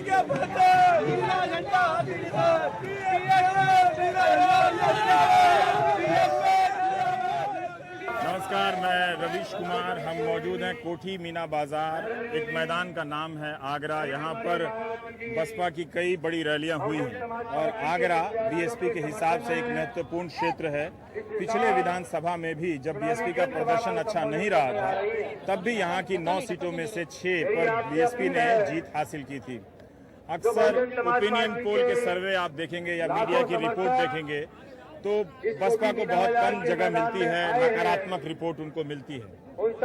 नमस्कार, मैं रवीश कुमार। हम मौजूद हैं कोठी मीना बाजार। एक मैदान का नाम है आगरा। यहाँ पर बसपा की कई बड़ी रैलियां हुई हैं और आगरा बीएसपी के हिसाब से एक महत्वपूर्ण क्षेत्र है। पिछले विधानसभा में भी जब बीएसपी का प्रदर्शन अच्छा नहीं रहा था, तब भी यहाँ की 9 सीटों में से 6 पर बीएसपी ने जीत हासिल की थी। अक्सर ओपिनियन पोल के सर्वे आप देखेंगे या मीडिया की रिपोर्ट देखेंगे तो बसपा को बहुत कम जगह मिलती है, नकारात्मक रिपोर्ट उनको मिलती है।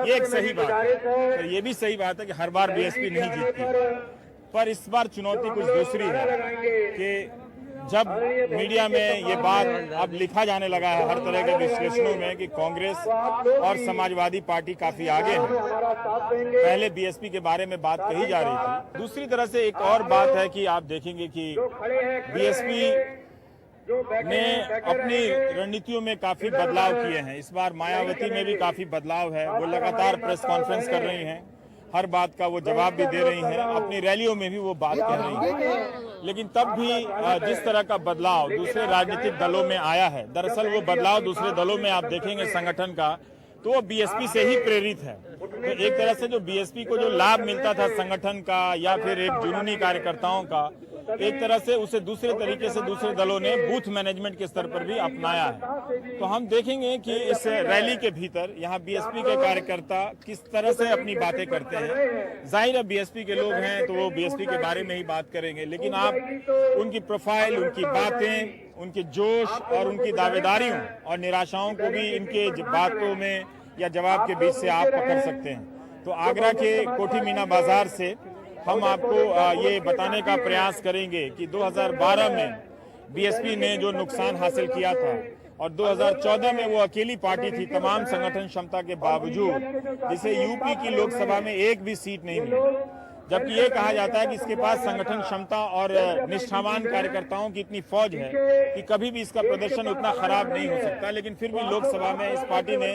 ये एक सही बात है, पर ये भी सही बात है कि हर बार बीएसपी नहीं जीतती। पर इस बार चुनौती कुछ दूसरी है कि जब मीडिया में ये बात अब लिखा जाने लगा है हर तरह के विश्लेषणों में कि कांग्रेस और समाजवादी पार्टी काफी आगे है। पहले बीएसपी के बारे में बात कही जा रही थी। दूसरी तरह से एक और बात है कि आप देखेंगे कि बीएसपी ने अपनी रणनीतियों में काफी बदलाव किए हैं। इस बार मायावती में भी काफी बदलाव है। वो लगातार प्रेस कॉन्फ्रेंस कर रही हैं, हर बात का वो जवाब भी दे रही हैं, अपनी रैलियों में भी वो बात कह रही हैं। लेकिन तब भी जिस तरह का बदलाव दूसरे राजनीतिक दलों में आया है, दरअसल वो बदलाव दूसरे दलों में आप देखेंगे संगठन का तो वो बीएसपी से ही प्रेरित है। तो एक तरह से जो बीएसपी को जो लाभ मिलता था संगठन का या फिर एक जुनूनी कार्यकर्ताओं का, एक तरह से उसे दूसरे तरीके से दूसरे दलों ने बूथ मैनेजमेंट के स्तर पर भी अपनाया है। तो हम देखेंगे कि इस रैली के भीतर यहाँ बीएसपी के कार्यकर्ता किस तरह से अपनी बातें करते हैं। जाहिर है बीएसपी के लोग हैं तो वो बीएसपी के बारे में ही बात करेंगे, लेकिन आप उनकी प्रोफाइल, उनकी बातें, उनके जोश और उनकी दावेदारियों और निराशाओं को भी इनके बातों में या जवाब के बीच से आप पकड़ सकते हैं। तो आगरा के कोठी मीना बाजार से हम आपको ये बताने का प्रयास करेंगे कि 2012 में बीएसपी ने जो नुकसान हासिल किया था और 2014 में वो अकेली पार्टी थी तमाम संगठन क्षमता के बावजूद, जिसे यूपी की लोकसभा में एक भी सीट नहीं मिली, जबकि ये कहा जाता है कि इसके पास संगठन क्षमता और निष्ठावान कार्यकर्ताओं की इतनी फौज है कि कभी भी इसका प्रदर्शन उतना खराब नहीं हो सकता। लेकिन फिर भी लोकसभा में इस पार्टी ने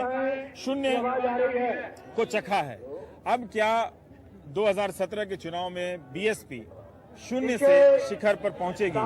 0 को चखा है। अब क्या 2017 के चुनाव में बीएसपी 0 से शिखर पर पहुंचेगी?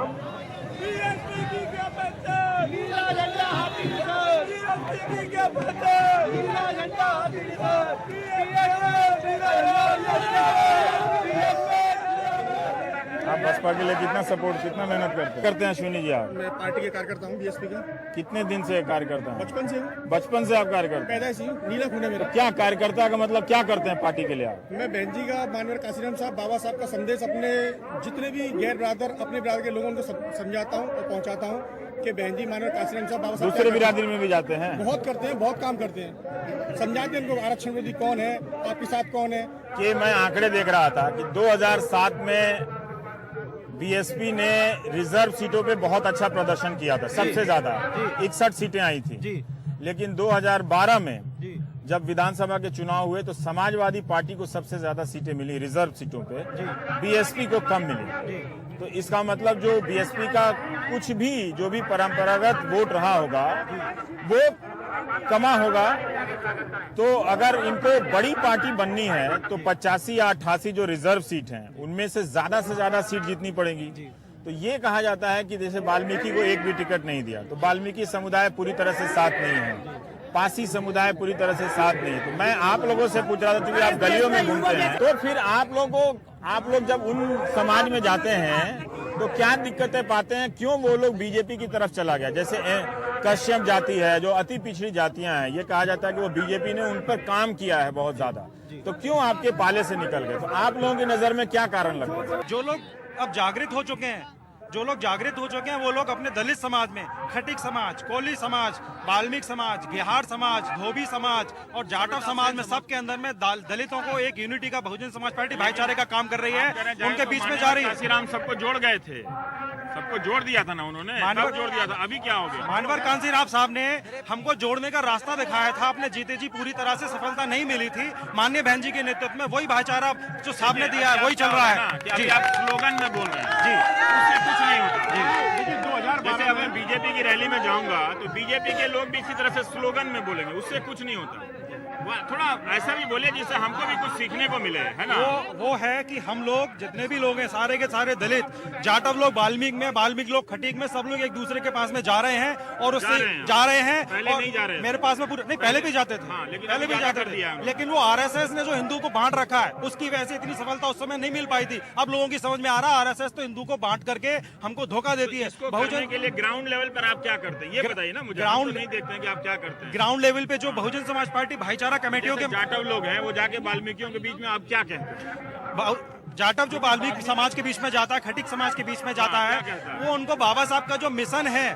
आप बसपा के लिए कितना सपोर्ट, कितना मेहनत करते हैं अश्विनी जी? आप? मैं पार्टी के कार्यकर्ता हूँ बीएसपी का। कितने दिन से कार्यकर्ता हैं? बचपन से। बचपन से आप कार्यकर्ता? पैदाइश ही नीला खून है मेरा। क्या कार्यकर्ता का मतलब क्या करते हैं पार्टी के लिए आप? मैं बहन जी का, मानवर काशीराम साहब, बाबा साहब का संदेश अपने जितने भी गैर बिरादर, अपने बिरादर के लोगों को समझाता हूँ और पहुँचाता हूँ कि बहन जी, मानवर काशीराम साहब, बाबा साहब दूसरे बिरादरी में भी जाते हैं, बहुत करते हैं, बहुत काम करते हैं, समझाते हैं उनको आरक्षण विरोधी कौन है, आपके साथ कौन है। कि मैं आंकड़े देख रहा था कि 2007 में बीएसपी ने रिजर्व सीटों पे बहुत अच्छा प्रदर्शन किया था, सबसे ज्यादा 61 सीटें आई थी। लेकिन 2012 में जब विधानसभा के चुनाव हुए तो समाजवादी पार्टी को सबसे ज्यादा सीटें मिली रिजर्व सीटों पे, बीएसपी को कम मिली। तो इसका मतलब जो बीएसपी का कुछ भी जो भी परंपरागत वोट रहा होगा वो कमा होगा। तो अगर इनको बड़ी पार्टी बननी है तो 85 या 88 जो रिजर्व सीट हैं उनमें से ज्यादा सीट जीतनी पड़ेगी। तो ये कहा जाता है कि जैसे वाल्मीकि को एक भी टिकट नहीं दिया तो वाल्मीकि समुदाय पूरी तरह से साथ नहीं है, पासी समुदाय पूरी तरह से साथ नहीं है। तो मैं आप लोगों से पूछ रहा था, क्योंकि आप गलियों में घूमते हैं, तो फिर आप लोग जब उन समाज में जाते हैं तो क्या दिक्कतें पाते हैं? क्यों वो लोग बीजेपी की तरफ चला गया? जैसे कश्यप जाति है, जो अति पिछड़ी जातियां हैं, ये कहा जाता है कि वो बीजेपी ने उन पर काम किया है बहुत ज्यादा, तो क्यों आपके पाले से निकल गए? तो आप लोगों की नजर में क्या कारण लगता है? जो लोग अब जागृत हो चुके हैं, वो लोग अपने दलित समाज में, खटिक समाज, कोली समाज, वाल्मीकि समाज, बिहार समाज, धोबी समाज और जाटव समाज में, सबके अंदर में दलितों को एक यूनिटी का बहुजन समाज पार्टी भाईचारे का काम कर रही है, उनके बीच में जा रही है। काशीराम सबको जोड़ गए थे, सबको जोड़ दिया था ना उन्होंने, जोड़ दिया था, अभी क्या हो गया? मानवर कांसीराम साहब ने हमको जोड़ने का रास्ता दिखाया था, अपने जीते जी पूरी तरह से सफलता नहीं मिली थी। माननीय बहन जी के नेतृत्व में वही भाईचारा जो साहब ने दिया है वही चल रहा है। जी, आप स्लोगन में बोल रहे हैं जी, उससे कुछ नहीं होता। लेकिन 2012 में बीजेपी की रैली में जाऊंगा तो बीजेपी के लोग भी इसी तरह से स्लोगन में बोलेंगे, उससे कुछ नहीं होता। थोड़ा ऐसा भी बोले जिससे हमको भी कुछ सीखने को मिले, है ना? वो है कि हम लोग जितने भी लोग हैं सारे के सारे दलित, जाटव लोग वाल्मीकि लोग खटीक में, सब लोग एक दूसरे के पास में जा रहे हैं और उससे जा रहे हैं। पहले नहीं जा रहे हैं। मेरे पास में पूरे नहीं, पहले भी जाते थे, पहले भी जाते थे, लेकिन वो आरएसएस ने जो हिंदू को बांट रखा है उसकी वजह से इतनी सफलता उस समय नहीं मिल पाई थी। अब लोगों की समझ में आ रहा है आरएसएस तो हिंदू को बांट करके हमको धोखा देती है। बहुजन के लिए ग्राउंड लेवल पर आप क्या करते हैं, ये बताइए ना मुझे। ग्राउंड नहीं देखते हैं कि आप क्या करते हैं ग्राउंड लेवल पे जो बहुजन समाज पार्टी भाईचारा कमेटियों के जाटव लोग हैं, वो जाके वाल्मीकियों के बीच में आप क्या कहते हैं? जाटव जो वाल्मीकि समाज के बीच में जाता है, खटीक समाज के बीच में जाता है, वो उनको बाबा साहब का जो मिशन है,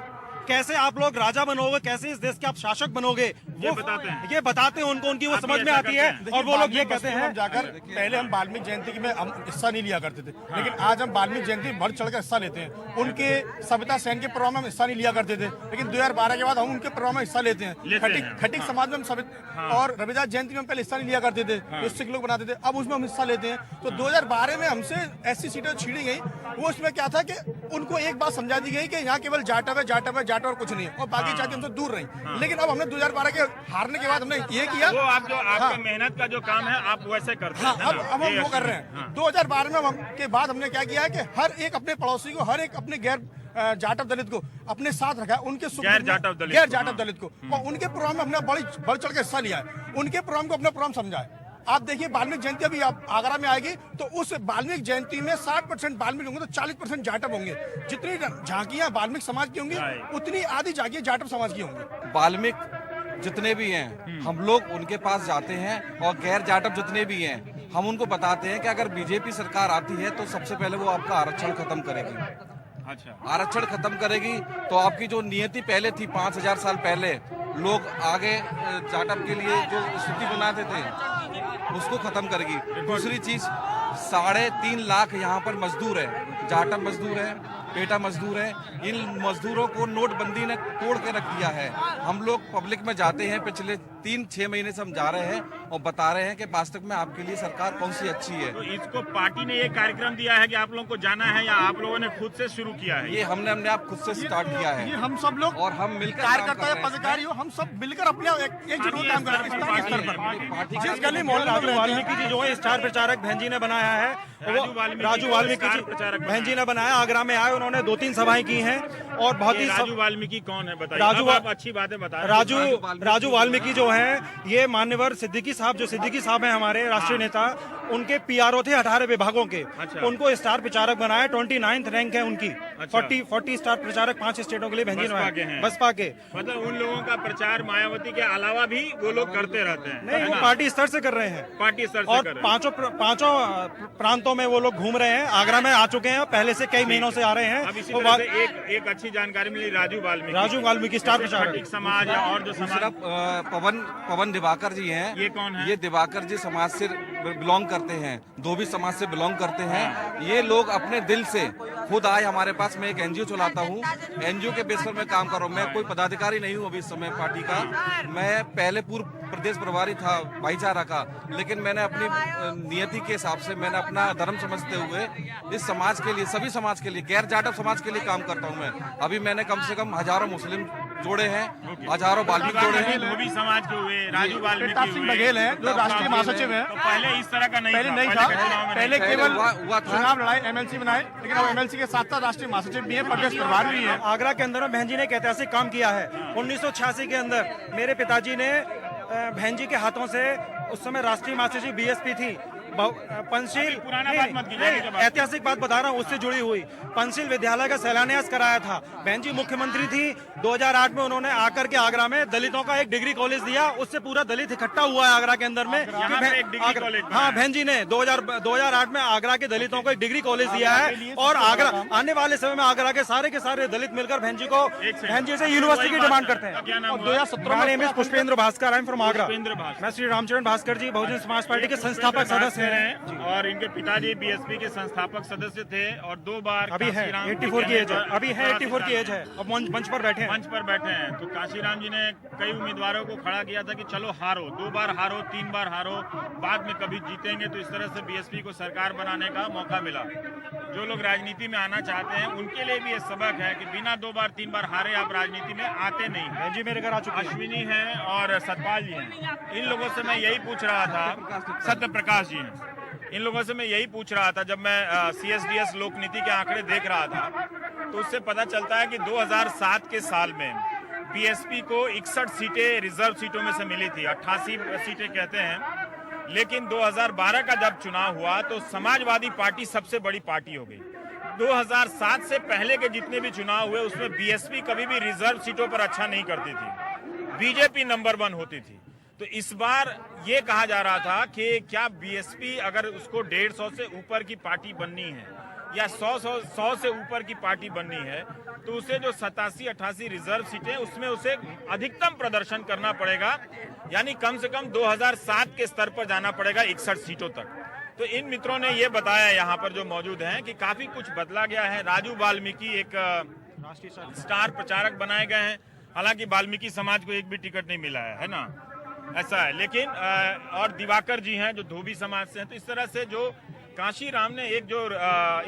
कैसे आप लोग राजा बनोगे, कैसे इस देश के आप शासक बनोगे, ये बताते हैं। ये बताते हैं उनको, उनकी वो समझ में आती है। और वो लोग ये कहते हैं जाकर पहले हम वाल्मीकि जयंती में हम हिस्सा नहीं लिया करते थे, लेकिन आज हम वाल्मीकि जयंती में बढ़ चढ़कर हिस्सा लेते हैं। उनके सविता सेन के प्रोग्राम में हम हिस्सा नहीं लिया करते थे, लेकिन 2012 के बाद हम उनके प्रोग्राम में हिस्सा लेते हैं। खटीक समाज में हम और रविदास जयंती में हम पहले हिस्सा नहीं लिया करते थे, तो सिख लोग बनाते थे, अब उसमें हम हिस्सा लेते हैं। तो 2012 में हमसे ऐसी सीटें छीनी गई, वो उसमें क्या था कि उनको एक बात समझा दी गई कि यहाँ केवल जाटव है, जाटव है, जाटव और कुछ नहीं है, और बाकी जाति हमसे दूर रही। लेकिन अब हमने 2012 के हारने के बाद हमने ये किया, वो आप जो आपका मेहनत का जो काम है आप वैसे करते हैं। अब हम वो कर रहे हैं। 2012 में के बाद हमने क्या किया है कि हर एक अपने पड़ोसी को, हर एक अपने गैर जाटव दलित को अपने साथ रखा है, उनके गैर जाटव दलित को, और उनके प्रोग्राम में हमने बढ़ चढ़ के हिस्सा लिया है, उनके प्रोग्राम को अपना प्रोग्राम समझा है। आप देखिए वाल्मीकि जयंती अभी आप आगरा में आएगी, तो उस वाल्मीकि जयंती में 60% वाल्मीकि होंगे, तो 40% जाटव होंगे। जितनी झांकियां वाल्मीकि समाज की होंगी, उतनी आधी झांकियां जाटव समाज की होंगी। वाल्मीकि जितने भी हैं हम लोग उनके पास जाते हैं, और गैर जाटव जितने भी हैं हम उनको बताते हैं कि अगर बीजेपी सरकार आती है तो सबसे पहले वो आपका आरक्षण खत्म करेगी। अच्छा, आरक्षण खत्म करेगी तो आपकी जो नियति पहले थी 5000 साल पहले लोग आगे जाटव के लिए जो स्थिति बनाते थे उसको खत्म करेगी। दूसरी चीज 3.5 लाख यहाँ पर मजदूर है, जाटव मजदूर है, पेटा मजदूर है। इन मजदूरों को नोटबंदी ने तोड़ के रख दिया है। हम लोग पब्लिक में जाते हैं, पिछले 3-6 महीने से हम जा रहे हैं और बता रहे हैं कि वास्तव में आपके लिए सरकार कौन सी अच्छी है। तो इसको पार्टी ने ये कार्यक्रम दिया है कि आप लोगों को जाना है, या आप लोगों ने खुद से शुरू किया है? ये हमने अपने आप खुद से स्टार्ट किया है। ये हम सब लोग और हम मिलकर कार्यकर्ता या पदाधिकारी हो, हम सब मिलकर अपने एकजुट होकर काम कर रहे हैं स्थानीय स्तर पर। जिस गली मोहल्ले में रहते हैं, वाल्मीकि जी जो है स्टार प्रचारक बहन जी ने बनाया है, राजू वाल्मीकि जी बहन जी ने बनाया। आगरा में आए, उन्होंने 2-3 सभाएं की हैं और बहुत ही राजू वाल्मीकि कौन है बताइए? आप अच्छी बातें बताएं। राजू वाल्मीकि जो है ये मान्यवर सिद्दीकी साहब, जो सिद्दीकी साहब हैं हमारे राष्ट्रीय नेता, उनके पीआरओ थे 18 विभागों के। उनको स्टार प्रचारक बनाया, 29th रैंक है उनकी। 40 स्टार प्रचारक 5 स्टेटों के लिए बहन जी ने, बसपा के। मतलब उन लोगों का प्रचार मायावती के अलावा भी वो लोग करते रहते हैं? नहीं, वो पार्टी स्तर से कर रहे हैं, पार्टी स्तर से और कर रहे हैं। पांचों प्रांतों में वो लोग घूम रहे हैं। आगरा में आ चुके हैं, पहले से कई महीनों से आ रहे हैं। अब इसी तरह से एक अच्छी जानकारी मिली राजू वाल्मीकि स्टार प्रचारक समाज और जो समाज पवन दिवाकर जी हैं। ये कौन है? ये दिवाकर जी समाज से बिलोंग करते हैं, धोबी समाज से बिलोंग करते हैं। ये लोग अपने दिल से खुद आए हमारे पास। मैं एक एनजीओ चलाता हूँ, एनजीओ के बेस पर मैं काम कर रहा हूँ। मैं कोई पदाधिकारी नहीं हूँ अभी इस समय पार्टी का। मैं पहले पूर्व प्रदेश प्रभारी था भाईचारा का, लेकिन मैंने अपनी नियति के हिसाब से, मैंने अपना धर्म समझते हुए इस समाज के लिए, सभी समाज के लिए, गैर जाटव समाज के लिए काम करता हूँ मैं। अभी मैंने कम से कम हजारों मुस्लिम जोड़े हैं, हजारों वाल्मीकि जोड़े हैं। धोबी समाज के हुए, राजू वाल्मीकि सिंह बघेल हैं जो राष्ट्रीय महासचिव हैं। तो पहले इस तरह का नहीं था, पहले केवल हुआ था। चुनाव लड़ाई MLC बनाए, लेकिन अब MLC के साथ साथ राष्ट्रीय महासचिव भी है, प्रदेश प्रभारी भी है। आगरा के अंदर बहन जी ने एक ऐतिहासिक काम किया है। 1986 के अंदर मेरे पिताजी ने बहन जी के हाथों से, उस समय राष्ट्रीय महासचिव BSP थी, पंचशील, ऐतिहासिक बात बता रहा हूँ, उससे जुड़ी हुई पंचशील विद्यालय का शिलान्यास कराया था। बहन जी मुख्यमंत्री थी, 2008 में उन्होंने आकर के आगरा में दलितों का एक डिग्री कॉलेज दिया। उससे पूरा दलित इकट्ठा हुआ है आगरा के अंदर में। हाँ, बहन जी ने 2008 में आगरा के दलितों को एक डिग्री कॉलेज दिया है, और आगरा आने वाले समय में आगरा के सारे दलित मिलकर बहन जी से यूनिवर्सिटी की डिमांड करते हैं। 2017 में Pushpendra Bhaskar, I am from Agra. मैं श्री रामचरण भास्कर जी, बहुजन समाज पार्टी के संस्थापक सदस्य सदस्य हैं और इनके पिताजी बीएसपी के संस्थापक सदस्य थे और 2 बार अभी है काशीराम 84 की एज है, अभी है 84 84 की एज है। अब मंच पर बैठे हैं। मंच पर बैठे हैं। तो काशीराम जी ने कई उम्मीदवारों को खड़ा किया था कि चलो हारो, 2 बार हारो, 3 बार हारो, बाद में कभी जीतेंगे। तो इस तरह से बीएसपी को सरकार बनाने का मौका मिला। जो लोग राजनीति में आना चाहते हैं उनके लिए भी ये सबक है कि बिना 2 बार 3 बार हारे आप राजनीति में आते नहीं। बहन जी मेरे घर आ चुके हैं। अश्विनी हैं और सतपाल जी हैं। इन लोगों से मैं यही पूछ रहा था, सत्य प्रकाश जी हैं। इन लोगों से मैं यही पूछ रहा था जब मैं CSDS लोक नीति के आंकड़े देख रहा था, तो उससे पता चलता है कि 2007 के साल में बीएसपी को 61 सीटें रिजर्व सीटों में से मिली थी, 88 सीटें कहते हैं। लेकिन 2012 का जब चुनाव हुआ तो समाजवादी पार्टी सबसे बड़ी पार्टी हो गई। 2007 से पहले के जितने भी चुनाव हुए उसमें बीएसपी कभी भी रिजर्व सीटों पर अच्छा नहीं करती थी, बीजेपी नंबर 1 होती थी। तो इस बार ये कहा जा रहा था कि क्या बीएसपी अगर उसको 150 से ऊपर की पार्टी बननी है या 100 से ऊपर की पार्टी बननी है तो उसे जो 87-88 रिजर्व सीटें उसमें उसे अधिकतम प्रदर्शन करना पड़ेगा, यानी कम से कम 2007 के स्तर पर जाना पड़ेगा 61 सीटों तक। तो इन मित्रों ने ये बताया यहाँ पर जो मौजूद हैं कि काफी कुछ बदला गया है। राजू वाल्मीकि एक स्टार प्रचारक बनाए गए हैं, हालांकि वाल्मीकि समाज को एक भी टिकट नहीं मिला है ना, ऐसा है। लेकिन और दिवाकर जी हैं जो धोबी समाज से हैं। तो इस तरह से जो काशीराम ने एक जो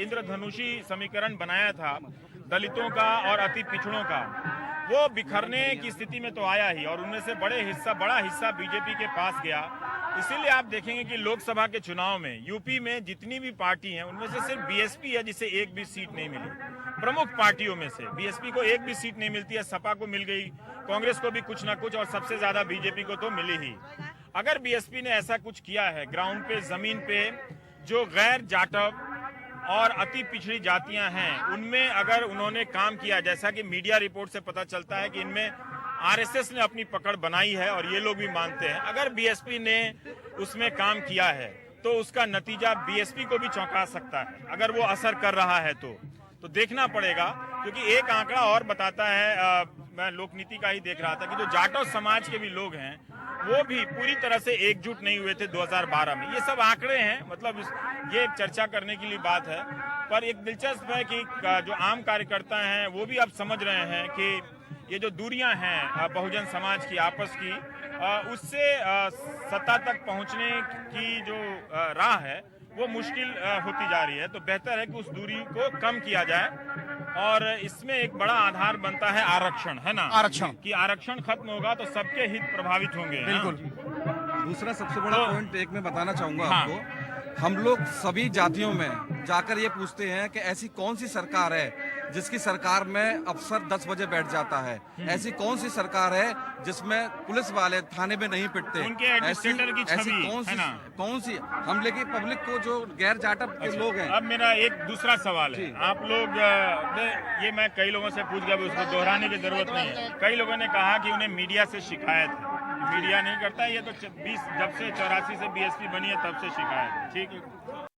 इंद्रधनुषी समीकरण बनाया था दलितों का और अति पिछड़ों का, वो बिखरने की स्थिति में तो आया ही और उनमें से बड़ा हिस्सा बीजेपी के पास गया। इसीलिए आप देखेंगे कि लोकसभा के चुनाव में यूपी में जितनी भी पार्टी हैं उनमें से सिर्फ बीएसपी है जिसे एक भी सीट नहीं मिली। प्रमुख पार्टियों में से बीएसपी को एक भी सीट नहीं मिलती है, सपा को मिल गई, कांग्रेस को भी कुछ ना कुछ और सबसे ज्यादा बीजेपी को तो मिली ही। अगर बीएसपी ने ऐसा कुछ किया है ग्राउंड पे, जमीन पे, जो गैर जाटव और अति पिछड़ी जातियां हैं उनमें अगर उन्होंने काम किया, जैसा कि मीडिया रिपोर्ट से पता चलता है कि इनमें आरएसएस ने अपनी पकड़ बनाई है और ये लोग भी मानते हैं, अगर बीएसपी ने उसमें काम किया है तो उसका नतीजा बीएसपी को भी चौंका सकता है अगर वो असर कर रहा है तो देखना पड़ेगा। क्योंकि एक आंकड़ा और बताता है, मैं लोकनीति का ही देख रहा था कि जो जाटव समाज के भी लोग हैं वो भी पूरी तरह से एकजुट नहीं हुए थे 2012 में। ये सब आंकड़े हैं, मतलब ये एक चर्चा करने के लिए बात है। पर एक दिलचस्प है कि जो आम कार्यकर्ता हैं वो भी अब समझ रहे हैं कि ये जो दूरियां हैं बहुजन समाज की आपस की, उससे सत्ता तक पहुंचने की जो राह है वो मुश्किल होती जा रही है। तो बेहतर है कि उस दूरी को कम किया जाए और इसमें एक बड़ा आधार बनता है आरक्षण, है ना, आरक्षण कि आरक्षण खत्म होगा तो सबके हित प्रभावित होंगे। बिल्कुल। दूसरा सबसे बड़ा पॉइंट एक मैं बताना चाहूंगा आपको, हम लोग सभी जातियों में जाकर ये पूछते हैं कि ऐसी कौन सी सरकार है जिसकी सरकार में अफसर 10 बजे बैठ जाता है, ऐसी कौन सी सरकार है जिसमें पुलिस वाले थाने में नहीं पिटते, उनके एडमिनिस्ट्रेटर की छवि, है ना? कौन सी हम लेकिन पब्लिक को जो गैर जाटव के लोग हैं। अब मेरा एक दूसरा सवाल है, आप लोग ये मैं कई लोगों से पूछ गया, उसको दोहराने की जरूरत नहीं है। कई लोगों ने कहा कि उन्हें मीडिया से शिकायत है, मीडिया नहीं करता, ये तो जब से 84 से बीएसपी बनी है तब से शिकायत है। ठीक है।